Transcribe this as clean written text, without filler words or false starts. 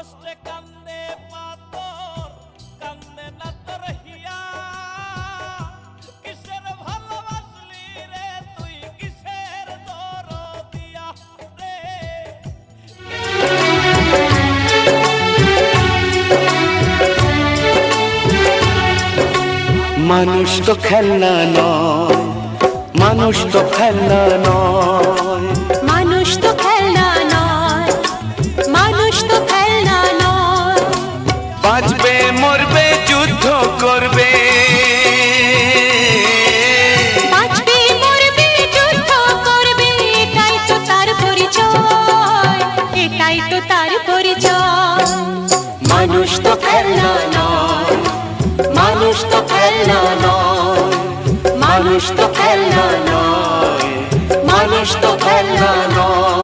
কষ্টে কান্দে পাথর, কান্দে না তোর হিয়া। কিসের ভালোবাসলি রে তুই, কিসের দরদিয়া রে। মানুষ তো খেলনা নয়, মানুষ তো খেলনা নয়, মানুষ তো খেলনা নয়, মানুষ তো খেলনা নয়। বাঁচবে মরবে যুদ্ধ করবে, বাঁচবে মরবে যুদ্ধ করবে, এটাই তো তার পরিচয়, এটাই তো তার পরিচয়। মানুষ তো খেলনা নয়, মানুষ তো খেলনা নয়, মানুষ তো